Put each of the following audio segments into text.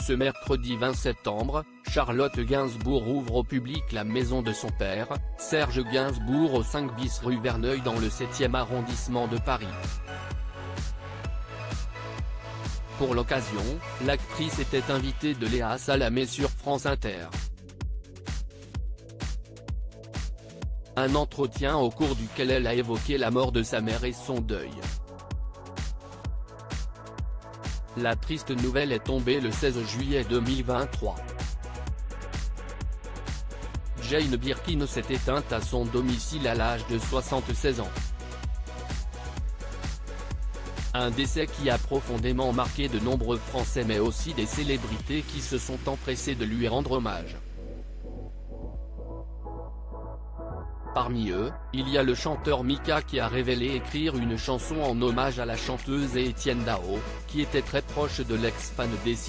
Ce mercredi 20 septembre, Charlotte Gainsbourg ouvre au public la maison de son père, Serge Gainsbourg au 5 bis rue Verneuil dans le 7e arrondissement de Paris. Pour l'occasion, l'actrice était invitée de Léa Salamé sur France Inter. Un entretien au cours duquel elle a évoqué la mort de sa mère et son deuil. La triste nouvelle est tombée le 16 juillet 2023. Jane Birkin s'est éteinte à son domicile à l'âge de 76 ans. Un décès qui a profondément marqué de nombreux Français mais aussi des célébrités qui se sont empressées de lui rendre hommage. Parmi eux, il y a le chanteur Mika qui a révélé écrire une chanson en hommage à la chanteuse et Étienne Dao, qui était très proche de l'ex-fan des 60s.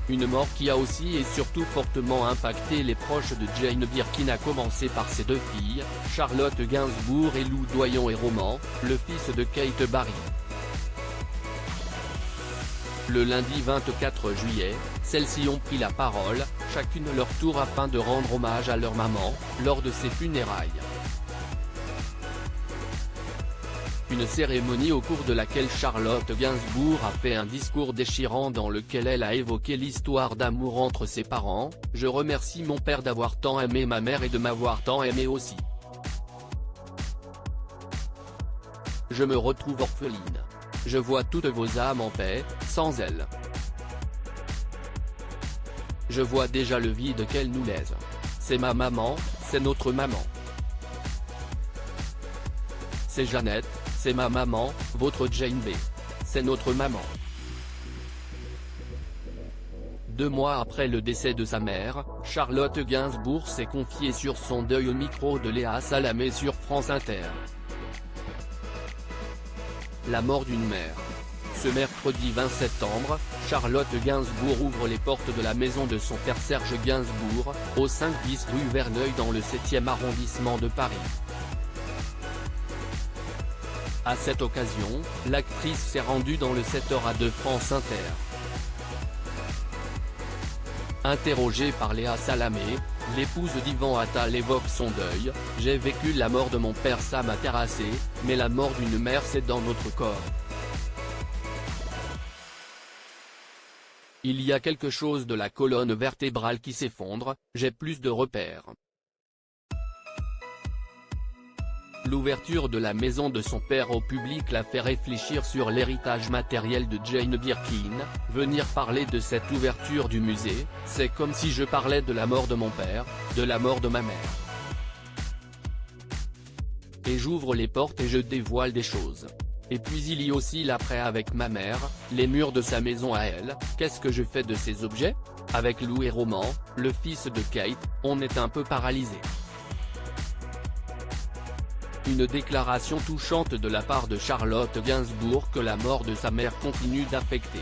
Une mort qui a aussi et surtout fortement impacté les proches de Jane Birkin, à commencer par ses deux filles, Charlotte Gainsbourg et Lou Doyon-Roman, le fils de Kate Barry. Le lundi 24 juillet, celles-ci ont pris la parole, chacune leur tour afin de rendre hommage à leur maman, lors de ses funérailles. Une cérémonie au cours de laquelle Charlotte Gainsbourg a fait un discours déchirant dans lequel elle a évoqué l'histoire d'amour entre ses parents. « Je remercie mon père d'avoir tant aimé ma mère et de m'avoir tant aimé aussi. Je me retrouve orpheline. Je vois toutes vos âmes en paix, sans elles. Je vois déjà le vide qu'elle nous laisse. C'est ma maman, c'est notre maman. C'est Jeannette, c'est ma maman, votre Jane B. C'est notre maman. » 2 mois après le décès de sa mère, Charlotte Gainsbourg s'est confiée sur son deuil au micro de Léa Salamé sur France Inter. La mort d'une mère. Ce mercredi 20 septembre, Charlotte Gainsbourg ouvre les portes de la maison de son père Serge Gainsbourg, au 5 bis rue Verneuil dans le 7e arrondissement de Paris. À cette occasion, l'actrice s'est rendue dans le 7h de France Inter. Interrogée par Léa Salamé, l'épouse d'Yvan Attal évoque son deuil. « J'ai vécu la mort de mon père, ça m'a terrassé, mais la mort d'une mère c'est dans notre corps. Il y a quelque chose de la colonne vertébrale qui s'effondre, j'ai plus de repères. » L'ouverture de la maison de son père au public l'a fait réfléchir sur l'héritage matériel de Jane Birkin. Venir parler de cette ouverture du musée, c'est comme si je parlais de la mort de mon père, de la mort de ma mère. Et j'ouvre les portes et je dévoile des choses. Et puis il y a aussi l'après avec ma mère, les murs de sa maison à elle. Qu'est-ce que je fais de ces objets? Avec Lou et Roman, le fils de Kate, on est un peu paralysé. Une déclaration touchante de la part de Charlotte Gainsbourg que la mort de sa mère continue d'affecter.